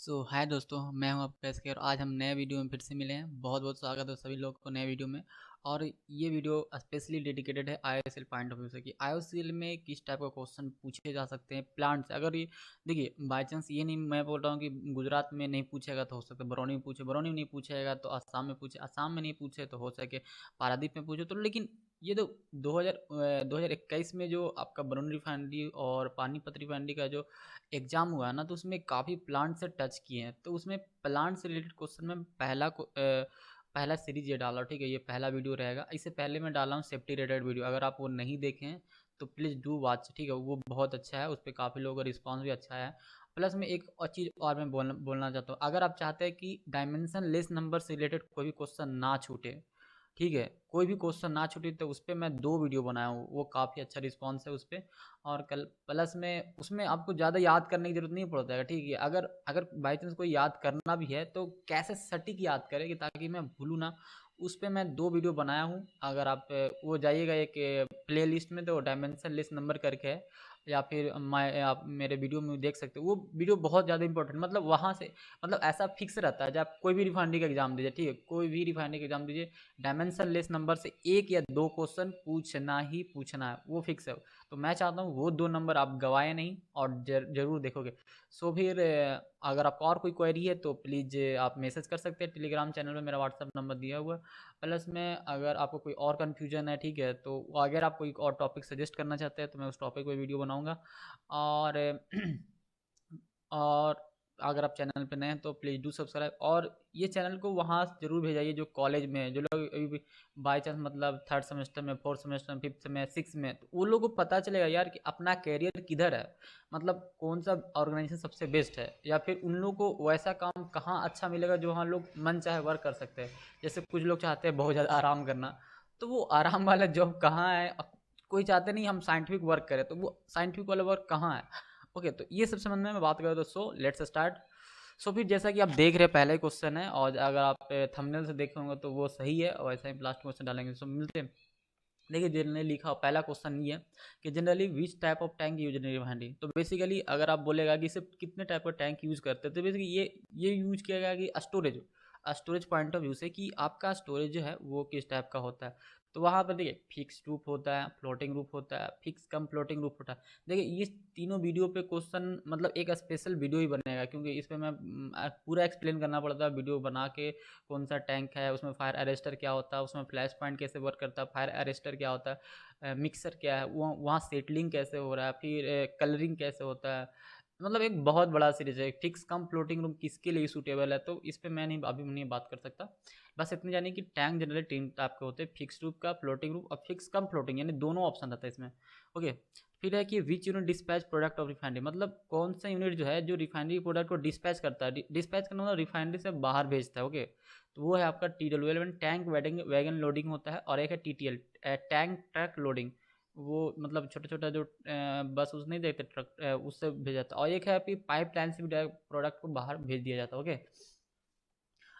हाय दोस्तों, मैं हूं आपका एसके और आज हम नए वीडियो में फिर से मिले हैं। बहुत बहुत स्वागत है सभी लोग को नए वीडियो में। और ये वीडियो स्पेशली डेडिकेटेड है आईओएसएल पॉइंट ऑफ व्यू से कि आईओएसएल में किस टाइप का क्वेश्चन पूछे जा सकते हैं प्लांट से। अगर ये देखिए बाई चांस ये नहीं मैं बोल रहा हूँ कि गुजरात में नहीं पूछेगा तो हो सकता है बरौनी में पूछे, बरौनी में नहीं पूछेगा तो आसाम में पूछे, आसाम में नहीं पूछे तो हो सके पारादीप में पूछे। तो लेकिन ये तो 2021 में जो आपका बरौनी रिफाइनरी और पानीपत रिफाइनरी का जो एग्जाम हुआ है ना, तो उसमें काफ़ी प्लांट से टच किए हैं। तो उसमें प्लांट से रिलेटेड क्वेश्चन में पहला सीरीज ये डाला, ठीक है, ये पहला वीडियो रहेगा। इससे पहले मैं डाला हूँ सेफ्टी रिलेटेड वीडियो, अगर आप वो नहीं देखे हैं तो प्लीज़ डू वॉच, ठीक है, वो बहुत अच्छा है, उस पर काफ़ी लोगों का रिस्पॉन्स भी अच्छा है। प्लस में एक और चीज़ और मैं बोलना चाहता हूँ, अगर आप चाहते हैं कि डायमेंशन लेस नंबर से रिलेटेड कोई भी क्वेश्चन ना छूटे, ठीक है, कोई भी क्वेश्चन ना छूटे, तो उस पर मैं 2 वीडियो बनाया हूँ, वो काफ़ी अच्छा रिस्पॉन्स है उस पर। और कल प्लस में उसमें आपको ज़्यादा याद करने की ज़रूरत नहीं पड़ता है, ठीक है। अगर अगर बाई चांस कोई याद करना भी है तो कैसे सटीक याद करे कि ताकि मैं भूलूँ ना, उस पे मैं 2 वीडियो बनाया हूँ। अगर आप वो जाइएगा एक प्ले लिस्ट में, तो डायमेंशन लिस्ट नंबर करके है, या फिर मैं आप मेरे वीडियो में देख सकते हो। वो वीडियो बहुत ज़्यादा इंपॉर्टेंट, मतलब वहाँ से मतलब ऐसा फिक्स रहता है, जब आप कोई भी रिफाइनरी का एग्जाम दीजिए, ठीक है, कोई भी रिफाइनरी का एग्जाम दीजिए, डायमेंशन लेस नंबर से 1 या 2 क्वेश्चन पूछना ही पूछना है, वो फिक्स है। तो मैं चाहता हूँ वो 2 नंबर आप गवाए नहीं और ज़रूर देखोगे। फिर अगर आपको और कोई क्वेरी है तो प्लीज़ आप मैसेज कर सकते हैं टेलीग्राम चैनल में, मेरा व्हाट्सअप नंबर दिया हुआ है। प्लस में अगर आपको कोई और कन्फ्यूजन है, ठीक है, तो अगर आप कोई और टॉपिक सजेस्ट करना चाहते हैं तो मैं उस टॉपिक पे वीडियो बनाऊंगा। और और अगर आप चैनल पे नए हैं तो प्लीज़ डू सब्सक्राइब, और ये चैनल को वहाँ ज़रूर भेजाइए जो कॉलेज में है, जो लोग अभी भी बाई चांस मतलब थर्ड सेमेस्टर में, फोर्थ सेमेस्टर में, फिफ्थ में, सिक्स में, तो वो लोगों को पता चलेगा यार कि अपना कैरियर किधर है, मतलब कौन सा ऑर्गेनाइजेशन सबसे बेस्ट है, या फिर उन लोगों को वैसा काम कहाँ अच्छा मिलेगा जो वहाँ लोग मन चाहे वर्क कर सकते हैं। जैसे कुछ लोग चाहते हैं बहुत ज़्यादा आराम करना, तो वो आराम वाला जॉब कहाँ है। कोई चाहते नहीं हम साइंटिफिक वर्क करें, तो वो साइंटिफिक वाला वर्क कहाँ है। ओके, तो ये सब संबंध में मैं बात करूँ तो लेट्स स्टार्ट। फिर जैसा कि आप देख रहे हैं पहला ही क्वेश्चन है, और अगर आप थंबनेल से देखे होंगे तो वो सही है, और ऐसा ही लास्ट क्वेश्चन डालेंगे। मिलते हैं। देखिए जनरली लिखा पहला क्वेश्चन ये है कि generally which type of tank use in refinery. तो बेसिकली अगर आप बोलेगा कि सिर्फ कितने टाइप का टैंक यूज करते हैं, तो बेसिकली ये यूज किया गया कि storage, storage point of view से कि आपका स्टोरेज जो है वो किस टाइप का होता है। तो वहाँ पर देखिए फिक्स रूप होता है, फ्लोटिंग रूप होता है, फिक्स कम फ्लोटिंग रूप होता है। देखिए ये तीनों वीडियो पे क्वेश्चन मतलब एक स्पेशल वीडियो ही बनेगा, क्योंकि इस पर मैं पूरा एक्सप्लेन करना पड़ता है वीडियो बना के। कौन सा टैंक है, उसमें फायर अरेस्टर क्या होता है, उसमें फ्लैश पॉइंट कैसे वर्क करता है, फायर अरेस्टर क्या होता है, मिक्सर क्या है, वहाँ सेटलिंग कैसे हो रहा है, फिर कलरिंग कैसे होता है। मतलब एक बहुत बड़ा सीरीज है। फिक्स कम फ्लोटिंग रूम किसके लिए सूटेबल है, तो इस पर मैं नहीं अभी नहीं बात कर सकता। बस इतनी जानी कि टैंक जनरली 3 टाइप के होते हैं, फिक्स रूप का, फ्लोटिंग रूप, और फिक्स कम फ्लोटिंग, यानी दोनों ऑप्शन रहता है इसमें। ओके, फिर है कि which unit dispatch product of refinery, मतलब कौन सा यूनिट जो है जो रिफाइनरी प्रोडक्ट को डिस्पैच करता है। डिस्पैच करना मतलब रिफाइनरी से बाहर भेजता है। ओके, तो वो है आपका TW11 टैंक वैगन लोडिंग होता है, और एक है TTL टैंक ट्रक लोडिंग। वो मतलब छोटा छोटा जो बस उस नहीं देखते ट्रक, उससे भेजा जाता है। और एक है आपकी पाइप लाइन से भी प्रोडक्ट को बाहर भेज दिया जाता है। ओके,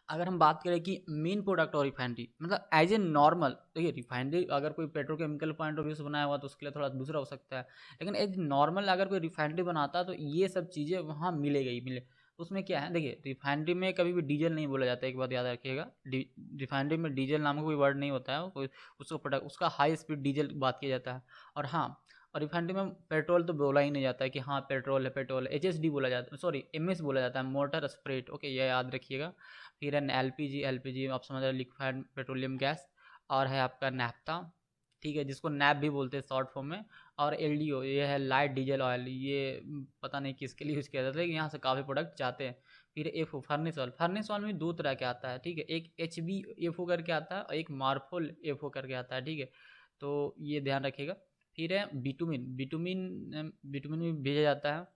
अगर हम बात करें कि मेन प्रोडक्ट और रिफाइनरी मतलब एज ए नॉर्मल, देखिए रिफाइनरी अगर कोई पेट्रोकेमिकल पॉइंट ऑफ व्यू से बनाया हुआ तो उसके लिए थोड़ा दूसरा हो सकता है, लेकिन एज नॉर्मल अगर कोई रिफाइनरी बनाता है तो ये सब चीज़ें वहाँ मिलेगा ही मिले। तो उसमें क्या है, देखिए रिफाइनरी में कभी भी डीजल नहीं बोला जाता है, एक बात याद रखिएगा। रिफाइनरी में डीजल नाम का कोई वर्ड नहीं होता है, कोई उसको प्रोडक्ट उसका हाई स्पीड डीजल बात किया जाता है। और हाँ, और रिफाइनरी में पेट्रोल तो बोला ही नहीं जाता है कि हाँ पेट्रोल है, पेट्रोल HSD बोला जाता है, सॉरी MS बोला जाता है, मोटर स्प्रेट। ओके, ये याद रखिएगा। फिर है LPG आप समझ रहे, लिक्विफाइड पेट्रोलियम गैस। और है आपका नैप्था, ठीक है, जिसको नैप भी बोलते हैं शॉर्ट फॉर्म में। और LDO ये है लाइट डीजल ऑयल, ये पता नहीं किसके लिए यूज़ किया जाता है, लेकिन यहाँ से काफ़ी प्रोडक्ट जाते हैं। फिर FO furnace oil, furnace oil में 2 तरह के आता है, ठीक है, एक HB FO करके आता है और एक मार्फोल FO करके आता है, ठीक है, तो ये ध्यान रखिएगा। फिर है बिटुमिन, बिटुमिन भी भेजा जाता है।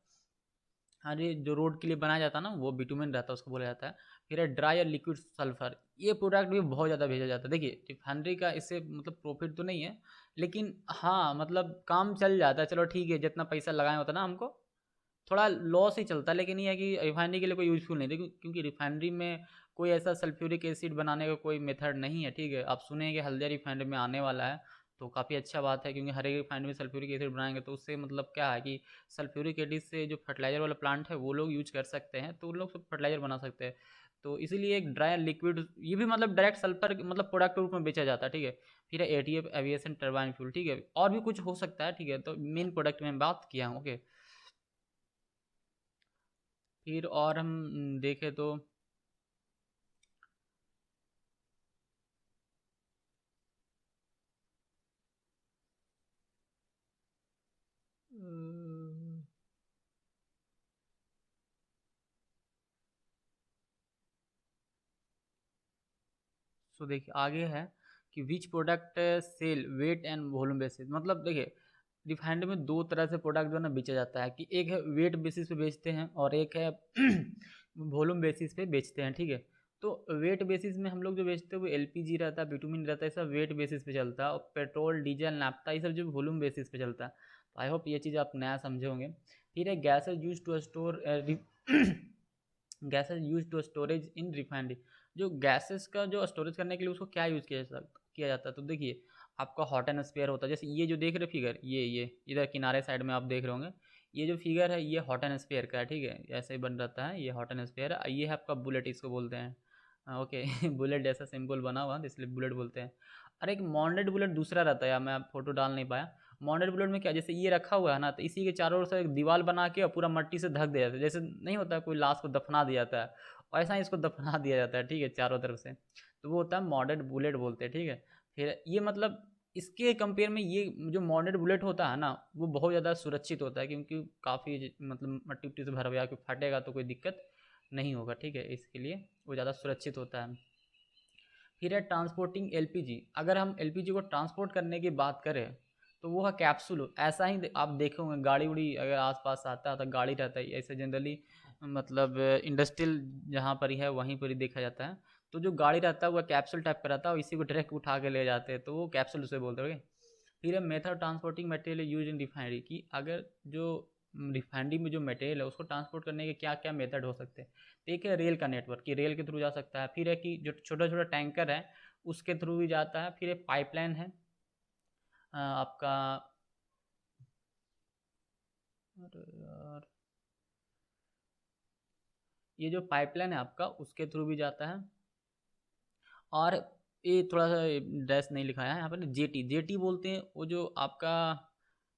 अरे जो रोड के लिए बनाया जाता है ना, वो बिटुमेन रहता है, उसको बोला जाता है। फिर है ड्राई और लिक्विड सल्फर, ये प्रोडक्ट भी बहुत ज़्यादा भेजा जाता है। देखिए रिफाइनरी का इससे मतलब प्रॉफिट तो नहीं है, लेकिन हाँ मतलब काम चल जाता है, चलो ठीक है, जितना पैसा लगाए होता है ना हमको, थोड़ा लॉस ही चलता है, लेकिन ये है कि रिफाइनरी के लिए कोई यूजफुल नहीं है, क्योंकि रिफाइनरी में कोई ऐसा सल्फ्यूरिक एसिड बनाने का कोई मेथड नहीं है, ठीक है। आप सुने कि हल्दिया रिफाइनरी में आने वाला है, तो काफ़ी अच्छा बात है, क्योंकि हर एक रिफाइनरी में सल्फ्यूरिक एसिड बनाएंगे तो उससे मतलब क्या है कि सल्फ्यूरिक एसिड से जो फर्टिलाइजर वाला प्लांट है वो लोग यूज कर सकते हैं, तो उन लोग सब फर्टिलाइजर बना सकते हैं। तो इसीलिए एक ड्राई लिक्विड ये भी मतलब डायरेक्ट सल्फर मतलब प्रोडक्ट के रूप में बेचा जाता है, ठीक है। फिर है एटीएफ एविएशन टर्बाइन फ्यूल, ठीक है, और भी कुछ हो सकता है, ठीक है। तो मेन प्रोडक्ट में बात किया हूँ, ओके। फिर और हम देखें तो सो देखिए आगे है कि which product sale weight and volume basis. मतलब देखिए रिफाइनरी में दो तरह से प्रोडक्ट जो है ना बेचा जाता है, कि एक है वेट बेसिस पे बेचते हैं और एक है वॉल्यूम बेसिस पे बेचते हैं, ठीक है। तो वेट बेसिस में हम लोग जो बेचते हैं वो एलपीजी रहता है, बिटुमिन रहता है, ये सब वेट बेसिस पे चलता है, और पेट्रोल डीजल नाफ्ता ये सब जो वॉल्यूम बेसिस पे चलता है। तो आई होप ये चीज़ आप नया समझे होंगे। फिर है gas use to store gases use to storage in refinery. जो गैसेस का जो स्टोरेज करने के लिए उसको क्या यूज़ किया जाता है, तो देखिए आपका हॉट एंड स्पेयर होता है। जैसे ये जो देख रहे फिगर, ये इधर किनारे साइड में आप देख रहे होंगे, ये जो फिगर है ये हॉट एंड स्पेयर का है, ठीक है। ऐसे ही बन रहता है, ये हॉट एंड स्पेयर है। ये है आपका बुलेट, इसको बोलते हैं, ओके। बुलेट जैसा सिंबल बना हुआ तो इसलिए बुलेट बोलते हैं। और एक मॉन्डेड बुलेट दूसरा रहता है, यार मैं फोटो डाल नहीं पाया। मॉन्डेड बुलेट में क्या, जैसे ये रखा हुआ है ना, तो इसी के चारों ओर से एक दीवार बना के और पूरा मट्टी से ढक दिया जाता है, जैसे नहीं होता कोई लाश को दफना दिया जाता है, और ऐसा ही इसको दफना दिया जाता है, ठीक है, चारों तरफ से। तो वो होता है मॉडर्ड बुलेट बोलते हैं, ठीक है। फिर ये मतलब इसके कंपेयर में ये जो मॉडर्ड बुलेट होता है ना वो बहुत ज़्यादा सुरक्षित होता है, क्योंकि काफ़ी मतलब मट्टी उट्टी से भरा हुआ कि फटेगा तो कोई दिक्कत नहीं होगा, ठीक है। इसके लिए वो ज़्यादा सुरक्षित होता है। फिर है ट्रांसपोर्टिंग एलपीजी। अगर हम एलपीजी को ट्रांसपोर्ट करने की बात करें तो वो है कैप्सूल। ऐसा ही आप देखोगे गाड़ी उड़ी अगर आसपास आता है तो गाड़ी रहता है ऐसे जनरली, मतलब इंडस्ट्रियल जहाँ पर ही है वहीं पर ही देखा जाता है। तो जो गाड़ी रहता है वो कैप्सूल टाइप का रहता है और इसी को डायरेक्ट उठा के ले जाते हैं, तो वो कैप्सूल उसे बोलते हैं। फिर है method transporting material use in refinery, की अगर जो रिफाइनरी में जो मटेरियल है उसको ट्रांसपोर्ट करने के क्या क्या मेथड हो सकते हैं। तो एक है रेल का नेटवर्क, कि रेल के थ्रू जा सकता है। फिर है कि जो छोटा छोटा टैंकर है उसके थ्रू भी जाता है। फिर एक पाइपलाइन है आपका, अरे यार, ये जो पाइपलाइन है आपका उसके थ्रू भी जाता है। और ये थोड़ा सा ड्रेस नहीं लिखा है यहाँ पर, जेटी जेटी बोलते हैं वो जो आपका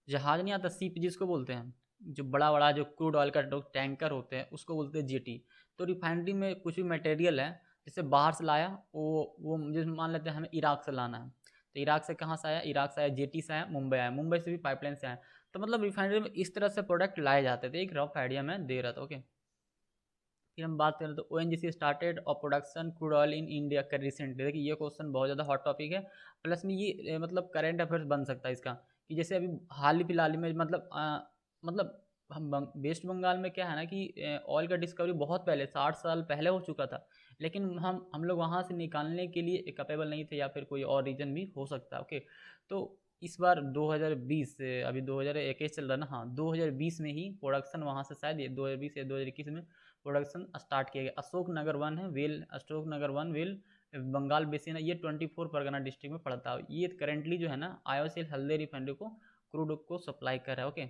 जहाज नहीं आता सीप जिसको बोलते हैं, जो बड़ा बड़ा जो क्रूड ऑयल का टैंकर होते हैं उसको बोलते हैं जेटी। तो रिफाइनरी में कुछ भी मटेरियल है जिससे बाहर से लाया, वो जैसे मान लेते हैं हमें इराक से लाना है, तो इराक से कहाँ से आया, इराक से आया, जेटी से आया, मुंबई आया, मुंबई से भी पाइपलाइन से आया। तो मतलब रिफाइनरी में इस तरह से प्रोडक्ट लाए जाते थे, एक रफ आइडिया मैं दे रहा था, ओके। फिर हम बात करें तो ओ एन जी सी स्टार्टेड और production crude oil in India कर रिसेंटली। देखिए ये क्वेश्चन बहुत ज़्यादा हॉट टॉपिक है, प्लस में ये मतलब करेंट अफेयर्स बन सकता है इसका, कि जैसे अभी हाल ही फिलहाल में मतलब मतलब हम वेस्ट बंगाल में क्या है ना कि ऑयल का डिस्कवरी बहुत पहले 60 साल पहले हो चुका था, लेकिन हम लोग वहाँ से निकालने के लिए कैपेबल नहीं थे, या फिर कोई और रीज़न भी हो सकता है, ओके। तो इस बार 2020 से अभी 2021 चल रहा है ना, हाँ 2020 में ही प्रोडक्शन वहाँ से शायद ये 2020 या 2021 में प्रोडक्शन स्टार्ट किया गया। अशोक नगर वन है well, Ashok Nagar one well Bengal basin है, ये 24 परगना डिस्ट्रिक्ट में पड़ता है। ये करेंटली जो है ना आईओसीएल हल्दे रिफाइनरी को क्रूड को सप्लाई कर रहा है, okay.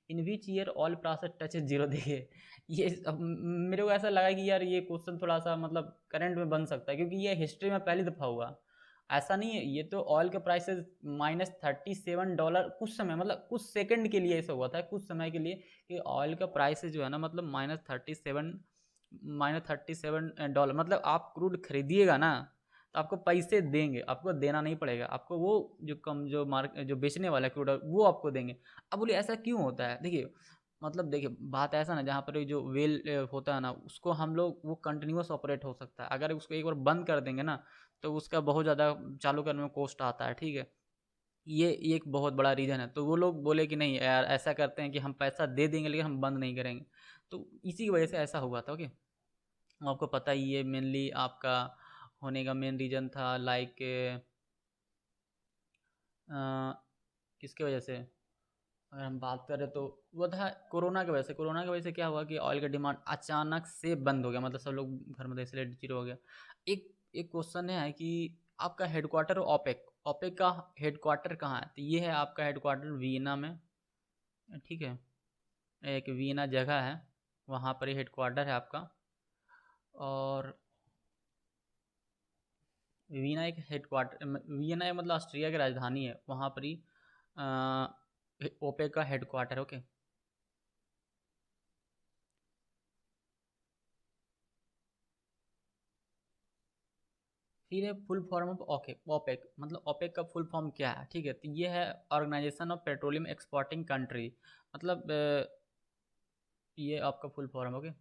In which year oil price touch zero. देखिए ये मेरे को ऐसा लगा कि यार ये क्वेश्चन थोड़ा सा मतलब करंट में बन सकता है, क्योंकि ये हिस्ट्री में पहली दफ़ा हुआ। ऐसा नहीं है, ये तो ऑयल के प्राइसेस -37 डॉलर कुछ समय मतलब कुछ सेकंड के लिए ऐसा हुआ था, कुछ समय के लिए, कि ऑयल का प्राइसेस जो है ना मतलब -37 डॉलर। मतलब आप क्रूड खरीदिएगा ना तो आपको पैसे देंगे, आपको देना नहीं पड़ेगा, आपको वो जो कम जो मार्क जो बेचने वाला क्रूड वो आपको देंगे। अब बोलिए ऐसा क्यों होता है, देखिए मतलब देखिए बात ऐसा ना, जहाँ पर ये जो वेल होता है ना उसको हम लोग वो कंटिन्यूस ऑपरेट हो सकता है, अगर उसको एक बार बंद कर देंगे ना तो उसका बहुत ज़्यादा चालू करने में कॉस्ट आता है, ठीक है। ये एक बहुत बड़ा रीज़न है। तो वो लोग बोले कि नहीं यार ऐसा करते हैं कि हम पैसा दे देंगे लेकिन हम बंद नहीं करेंगे। तो इसी की वजह से ऐसा हुआ था, ओके। आपको पता ही है मेनली आपका होने का मेन रीज़न था लाइक किसके वजह से, अगर हम बात करें तो वो था कोरोना की वजह से। कोरोना की वजह से क्या हुआ कि ऑयल का डिमांड अचानक से बंद हो गया, मतलब सब लोग घर में इसलिए जीरो हो गया। एक एक क्वेश्चन है कि आपका हेडक्वार्टर ओपेक ओपेक का हेडक्वार्टर कहाँ है? तो ये है आपका हेडक्वार्टर वियना में, ठीक है, एक वियना जगह है, वहाँ पर ही हेडक्वार्टर है आपका। और वियना एक हेडक्वार्टर, वियना एक मतलब ऑस्ट्रिया की राजधानी है, वहाँ पर ही ओपेक का हेडक्वार्टर। ओके, फिर है full form of okay OPEC, मतलब ओपेक का फुल फॉर्म क्या है, ठीक है। तो ये है organization of petroleum exporting country, मतलब ये आपका फुल फॉर्म। ओके,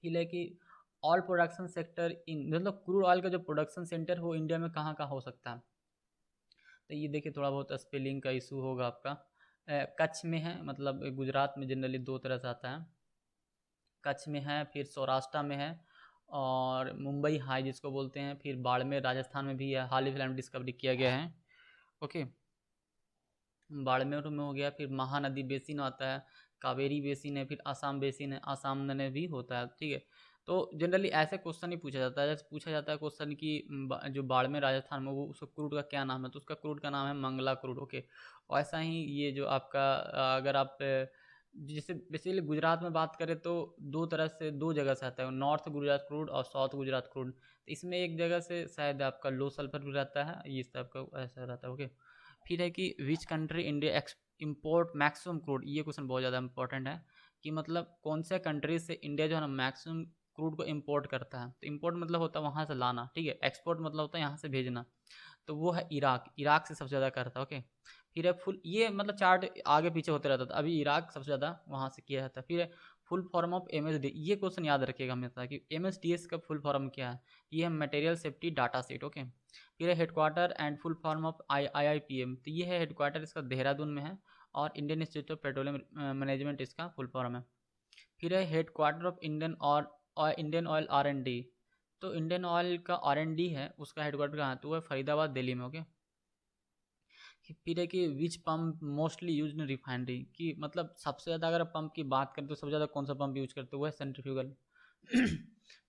फिर है कि ऑल प्रोडक्शन सेक्टर इन, मतलब क्रूड ऑयल का जो प्रोडक्शन सेंटर हो इंडिया में कहाँ कहाँ हो सकता है। तो ये देखिए थोड़ा बहुत स्पेलिंग का इशू होगा आपका। कच्छ में है, मतलब गुजरात में जनरली दो तरह से आता है, कच्छ में है, फिर सौराष्ट्र में है, और मुंबई हाई जिसको बोलते हैं, फिर बाड़मेर राजस्थान में भी है, हाल ही फिलहाल में डिस्कवरी किया गया है। ओके, बाड़मेर में हो गया, फिर महानदी बेसिन आता है, कावेरी बेसिन है, फिर आसाम बेसिन है, आसाम में भी होता है, ठीक है। तो जनरली ऐसे क्वेश्चन ही पूछा जाता है, जैसे पूछा जाता है क्वेश्चन कि जो बाड़मेर राजस्थान में वो उसका क्रूड का क्या नाम है, तो उसका क्रूड का नाम है मंगला क्रूड। ओके, और ऐसा ही ये जो आपका अगर आप जैसे बेसिकली गुजरात में बात करें तो दो तरह से, दो जगह से आता है, नॉर्थ गुजरात क्रूड और साउथ गुजरात क्रूड। तो इसमें एक जगह से शायद आपका लो सल्फर भी रहता है, ये टाइप का ऐसा रहता है। ओके, फिर है कि which country India import maximum crude, ये क्वेश्चन बहुत ज़्यादा इंपॉर्टेंट है कि मतलब कौन से कंट्री से इंडिया जो है ना मैक्सिमम क्रूड को इंपोर्ट करता है। तो इंपोर्ट मतलब होता है वहाँ से लाना, ठीक है, एक्सपोर्ट मतलब होता है यहाँ से भेजना, तो वो है इराक, इराक से सबसे ज़्यादा करता है। ओके, फिर है फुल, ये मतलब चार्ट आगे पीछे होते रहता था, अभी इराक सबसे ज़्यादा वहाँ से किया जाता है। फिर है फुल फॉर्म ऑफ MSD, ये क्वेश्चन याद रखिएगा हमेशा कि MSDS का फुल फॉर्म क्या है, ये है material safety data set. Okay, फिर है headquarter and full form of IIPM, तो ये है हेडक्वार्टर इसका देहरादून में है, और Indian institute of petroleum management इसका फुल फॉर्म है। फिर है headquarter of Indian oil R&D, तो इंडियन ऑयल का R&D है, उसका हेडक्वार्टर कहाँ है, तो वो है फरीदाबाद दिल्ली में। ओके, फिर है कि which pump mostly use in refinery, कि मतलब सबसे ज़्यादा अगर पंप की बात करें तो सबसे ज़्यादा कौन सा पंप यूज करते हैं, वो है सेंट्रीफ्यूगल।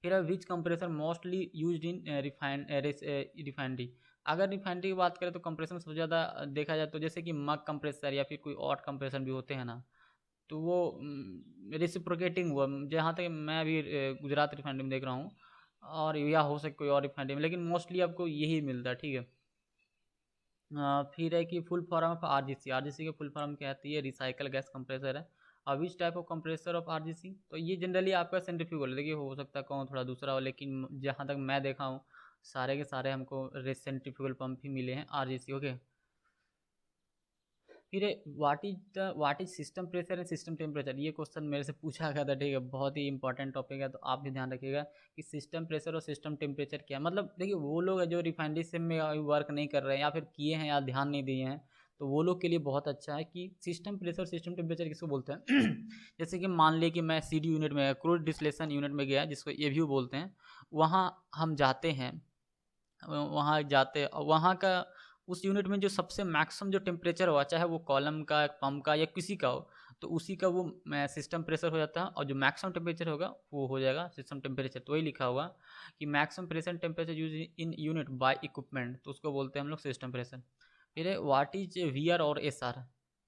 फिर है which compressor mostly use in refinery, अगर रिफाइनरी की बात करें तो कंप्रेसर सबसे ज़्यादा देखा जाए तो जैसे कि मग कंप्रेसर या फिर कोई और कंप्रेसर भी होते हैं ना, तो वो रेसिप्रोकेटिंग हुआ, जहाँ तक मैं अभी गुजरात रिफाइनरी में देख रहा हूँ, और या हो सके कोई और रिफाइनरी में, लेकिन मोस्टली आपको यही मिलता है, ठीक है। फिर है कि full form of RGC, RGC का फुल फॉर्म क्या आती है, रिसाइकल गैस कंप्रेसर है। और विच type of compressor of RGC, तो ये जनरली आपका सेंट्रीफ्यूगल है, देखिए हो सकता है कौन थोड़ा दूसरा हो, लेकिन जहाँ तक मैं देखा हूँ सारे के सारे हमको सेंट्रीफ्यूगल पंप ही मिले हैं RGC। ओके, फिर what is system pressure and system temperature, ये क्वेश्चन मेरे से पूछा गया था, ठीक है, बहुत ही इंपॉर्टेंट टॉपिक है, तो आप भी ध्यान रखिएगा कि सिस्टम प्रेशर और सिस्टम टेम्परेचर क्या है। मतलब देखिए वो लोग हैं जो रिफाइनरी से में वर्क नहीं कर रहे हैं या फिर किए हैं या ध्यान नहीं दिए हैं, तो वो लोग के लिए बहुत अच्छा है कि सिस्टम प्रेशर सिस्टम टेम्परेचर किसको बोलते हैं। जैसे कि मान लिया कि मैं CD यूनिट में, क्रूड डिस्टिलेशन यूनिट में गया जिसको AVU बोलते हैं, वहाँ हम जाते हैं, वहाँ जाते और वहाँ का उस यूनिट में जो सबसे मैक्सिमम जो टेम्परेचर हुआ, चाहे वो कॉलम का, पंप का या किसी का हो, तो उसी का वो सिस्टम प्रेशर हो जाता है, और जो मैक्सिमम टेम्परेचर होगा वो हो जाएगा सिस्टम टेम्परेचर। तो वही लिखा हुआ कि maximum pressure temperature use in unit by equipment, तो उसको बोलते हैं हम लोग सिस्टम प्रेशर। फिर व्हाट इज VR और SR,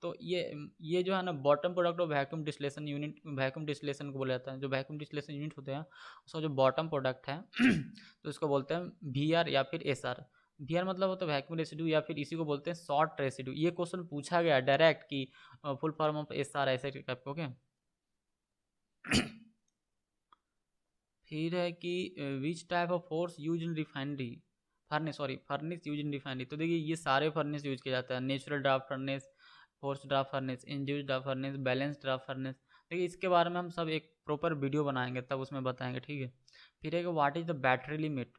तो ये जो है ना bottom product of vacuum distillation unit, vacuum distillation को बोला जाता है, जो वैक्यूम डिस्टिलेशन यूनिट होते हैं उसका जो बॉटम प्रोडक्ट है तो इसको बोलते हैं VR या फिर SR। VR मतलब होता है वैक्यूम रेसिड्यू, या फिर इसी को बोलते हैं शॉर्ट रेसिड्यू। ये क्वेश्चन पूछा गया डायरेक्ट कि फुल फॉर्म ऑफ SR ऐसे टाइप। ओके, फिर है कि which type of force use in refinery, furnace use in refinery, तो देखिए ये सारे फर्नेस यूज किया जाता है, natural draft furnace, force draft furnace, induced draft furnace, balance draft furnace. देखिए इसके बारे में हम सब एक प्रॉपर वीडियो बनाएंगे तब उसमें बताएंगे, ठीक है। फिर है कि what is the battery limit,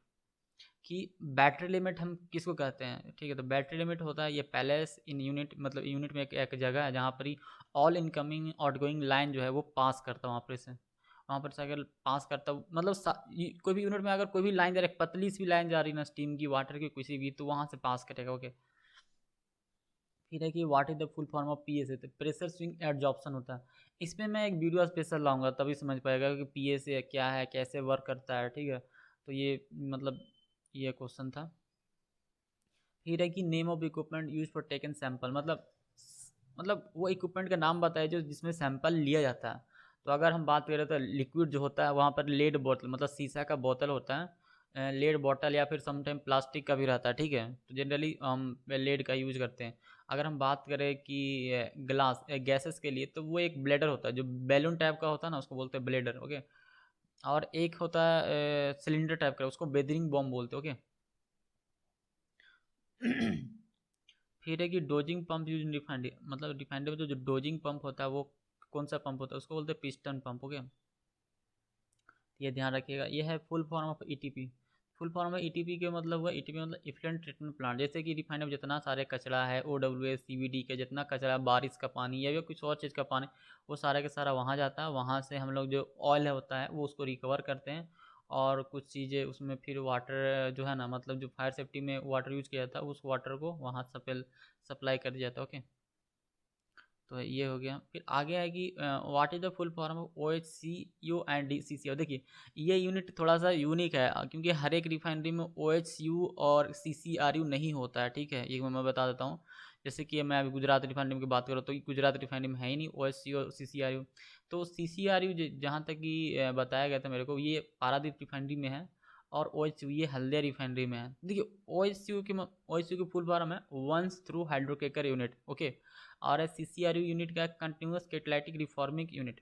कि बैटरी लिमिट हम किसको कहते हैं, ठीक है। तो बैटरी लिमिट होता है ये पैलेस इन यूनिट, मतलब यूनिट में एक जगह है जहाँ पर ही ऑल इनकमिंग आउटगोइंग लाइन जो है वो पास करता है, वहाँ पर से अगर पास करता, मतलब कोई भी यूनिट में अगर कोई भी लाइन जा रही है, पतली सी लाइन जा रही है ना, स्टीम की, वाटर की, किसी भी, तो वहाँ से पास करेगा। ओके, फिर है कि what is the full form of PSA, तो प्रेशर स्विंग एड्जॉर्प्शन होता है। इसमें मैं एक वीडियो स्पेशल लाऊंगा तभी समझ पाएगा कि PSA क्या है, कैसे वर्क करता है, ठीक है। तो ये मतलब ये क्वेश्चन था। फिर है कि name of equipment use for taken sample, मतलब वो इक्विपमेंट का नाम बताए जो जिसमें सैंपल लिया जाता है। तो अगर हम बात करें तो लिक्विड जो होता है वहाँ पर लेड बोतल, मतलब शीशा का बोतल होता है, लेड बोतल या फिर समटाइम प्लास्टिक का भी रहता है, ठीक है। तो जनरली हम लेड का यूज करते हैं। अगर हम बात करें कि ग्लास गैसेस के लिए, तो वो एक ब्लेडर होता है जो बैलून टाइप का होता है ना, उसको बोलते हैं ब्लेडर, ओके। और एक होता है सिलेंडर टाइप का, उसको बेदरिंग बॉम्ब बोलते हैं, ओके। फिर है कि dosing pump use in refinery, मतलब रिफाइनरी में जो डोजिंग पंप होता है वो कौन सा पंप होता है, उसको बोलते हैं पिस्टन पंप, ओके। ये ध्यान रखिएगा। ये है full form of ETP. Full form में ईटीपी के मतलब हुआ, ईटीपी मतलब इफ्लुएंट ट्रीटमेंट प्लांट। जैसे कि रिफाइनरी में जितना सारे कचरा है, ओडब्ल्यूएस सीवीडी का जितना कचरा, बारिश का पानी या फिर कुछ और चीज़ का पानी, वो सारा के सारा वहाँ जाता है। वहाँ से हम लोग जो ऑयल होता है वो उसको रिकवर करते हैं, और कुछ चीज़ें उसमें फिर वाटर जो है ना, मतलब जो फायर सेफ्टी में वाटर यूज़ किया जाता है उस वाटर को वहाँ सप्लाई कर दिया जाता है, ओके। तो ये हो गया। फिर आगे है कि what is the full form of O H C U and D C C. और देखिए ये यूनिट थोड़ा सा यूनिक है, क्योंकि हर एक रिफाइनरी में ओ एच यू और सी सी आर यू नहीं होता है, ठीक है। ये मैं बता देता हूँ। जैसे कि मैं अभी गुजरात रिफाइनरी की बात करूँ तो गुजरात रिफाइनरी में है ही नहीं ओ एच सी और सी सी आर यू। तो सी सी आर यू जहाँ तक कि बताया गया था मेरे को, ये पारादीप रिफाइनरी में है, और ओ एच यू ये हल्दिया रिफाइनरी में है। देखिए ओ एच यू की फुल फॉर्म है वंस थ्रू हाइड्रोकेकर यूनिट, ओके। और CCRU यूनिट का कंटिन्यूस कैटालिटिक रिफॉर्मिंग यूनिट।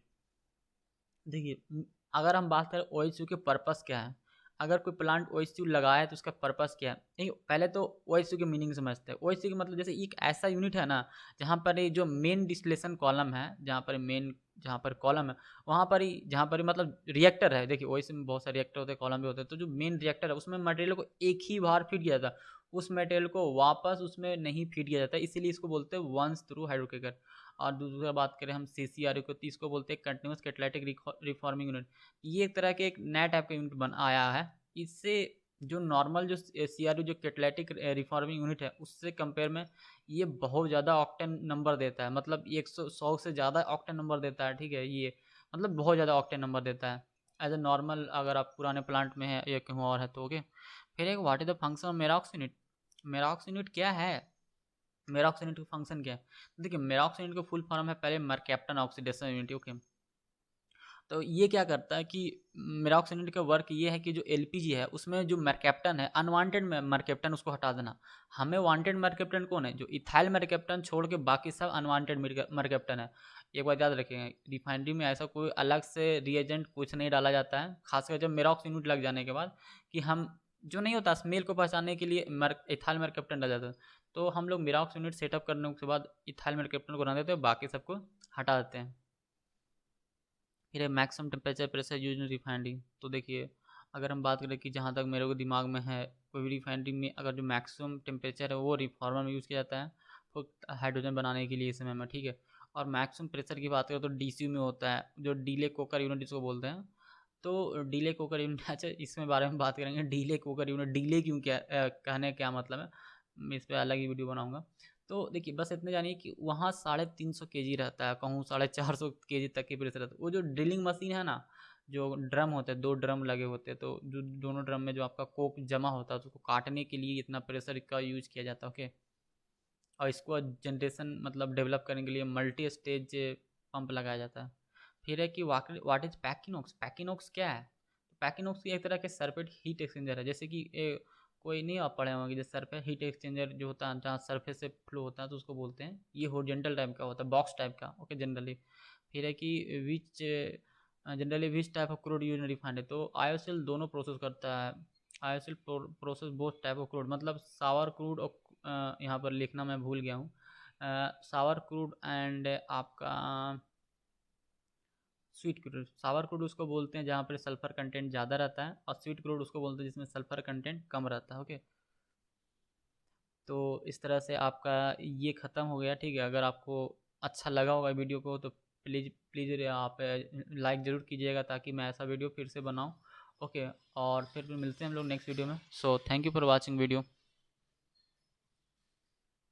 देखिए अगर हम बात करें OHU के पर्पस क्या है, अगर कोई प्लांट OHU लगाया है तो उसका पर्पस क्या है। देखिए पहले तो OHU के मीनिंग समझते हैं। OHU के मतलब जैसे एक ऐसा यूनिट है ना, जहाँ पर ये जो मेन डिस्टिलेशन कॉलम है, जहाँ पर कॉलम है वहाँ पर ही, जहाँ पर ही मतलब रिएक्टर है। देखिए OHU में बहुत सारे रिएक्टर होते हैं, कॉलम भी होते हैं। तो जो मेन रिएक्टर है उसमें मटेरियल को एक ही बार फीड किया जाता है, उस मटेरियल को वापस उसमें नहीं फीड किया जाता, इसीलिए इसको बोलते हैं वंस थ्रू हाइड्रोकेकर। और दूसरा बात करें हम CCRU को, तो इसको बोलते हैं कंटिन्यूस कैटालिटिक रिफॉर्मिंग यूनिट। ये एक तरह के एक नया टाइप का यूनिट बन आया है। इससे जो नॉर्मल जो CRU जो कैटालिटिक रिफॉर्मिंग यूनिट है उससे कंपेयर में ये बहुत ज़्यादा ऑक्टेन नंबर देता है, मतलब 100 से ज़्यादा ऑक्टेन नंबर देता है, ठीक है। ये मतलब बहुत ज़्यादा ऑक्टेन नंबर देता है एज ए नॉर्मल, अगर आप पुराने प्लांट में है या कहीं और है तो, ओके। फिर एक what is the function of Merox unit. Merox unit क्या है, मेरॉक्स यूनिट का फंक्शन क्या है। देखिए मेरॉक्स यूनिट का फुल फॉर्म है पहले मरकैप्टन ऑक्सीडेशन यूनिट, ओके। तो ये क्या करता है कि मेरॉक्स यूनिट का वर्क ये है कि जो एलपीजी है उसमें जो मरकैप्टन है, अनवांटेड मरकैप्टन, उसको हटा देना। हमें वांटेड मरकैप्टन कौन है, जो इथाइल मरकैप्टन छोड़ के बाकी सब अनवांटेड मरकैप्टन है। एक बात याद रखेंगे, रिफाइनरी में ऐसा कोई अलग से रिएजेंट कुछ नहीं डाला जाता है, खासकर जब मेरॉक्स यूनिट लग जाने के बाद, कि हम जो नहीं होता स्मेल को पहचानने के लिए इथाइल मरकैप्टन डाल जाता है। तो हम लोग मेरॉक्स यूनिट सेटअप करने के बाद इथाइल मरकैप्टन को रहने देते हैं, बाकी सबको हटा देते हैं। फिर है maximum temperature pressure use in refinery. तो देखिए अगर हम बात करें कि जहाँ तक मेरे को दिमाग में है, कोई भी रिफाइनरी में अगर जो मैक्सिमम टेम्परेचर है वो रिफॉर्मर में यूज़ किया जाता है, तो हाइड्रोजन बनाने के लिए इस समय में, ठीक है। और मैक्सिमम प्रेशर की बात करें तो DCU में होता है, जो डीले कोकर यूनिट जिसको बोलते हैं। तो डीले कोकर यूनिट अच्छा इसमें बारे में बात करेंगे, डीले कोकर यूनिट, डीले क्यों, क्या कहने क्या मतलब है, मैं इस पर अलग ही वीडियो बनाऊंगा। तो देखिए बस इतने जानिए कि वहाँ 350 kg रहता है, कहूँ 450 kg तक की प्रेशर रहता है। वो जो ड्रिलिंग मशीन है ना, जो ड्रम होते हैं, 2 ड्रम लगे होते हैं, तो जो दोनों ड्रम में जो आपका कोक जमा होता है तो उसको काटने के लिए इतना प्रेशर का यूज किया जाता है, ओके। और इसको जनरेशन मतलब डेवलप करने के लिए मल्टी स्टेज पंप लगाया जाता है। फिर है कि वाट इज पैकिनोक्स। पैकिनोक्स क्या है, पैकिनोक्स एक तरह के सरफेस हीट एक्सचेंजर है। जैसे कि कोई नहीं आप पढ़े होंगे, जैसे सरफेस हीट एक्सचेंजर जो होता है जहाँ सरफेस से फ्लो होता है तो उसको बोलते हैं, ये हॉरिजॉन्टल टाइप का होता है, बॉक्स टाइप का, ओके जनरली। फिर है कि which type of crude use refined है। तो आयोसिल दोनों प्रोसेस करता है। IOCL process both type of crude, मतलब सावर क्रूड और यहाँ पर लिखना मैं भूल गया हूँ, सावर क्रूड एंड आपका स्वीट क्रूड। सावर क्रूड उसको बोलते हैं जहाँ पर सल्फर कंटेंट ज़्यादा रहता है, और स्वीट क्रूड उसको बोलते हैं जिसमें सल्फर कंटेंट कम रहता है, ओके। तो इस तरह से आपका ये ख़त्म हो गया, ठीक है। अगर आपको अच्छा लगा होगा वीडियो को तो प्लीज़ प्लीज़ आप लाइक ज़रूर कीजिएगा, ताकि मैं ऐसा वीडियो फिर से बनाऊँ, ओके। और फिर मिलते हैं हम लोग नेक्स्ट वीडियो में। So thank you for watching video.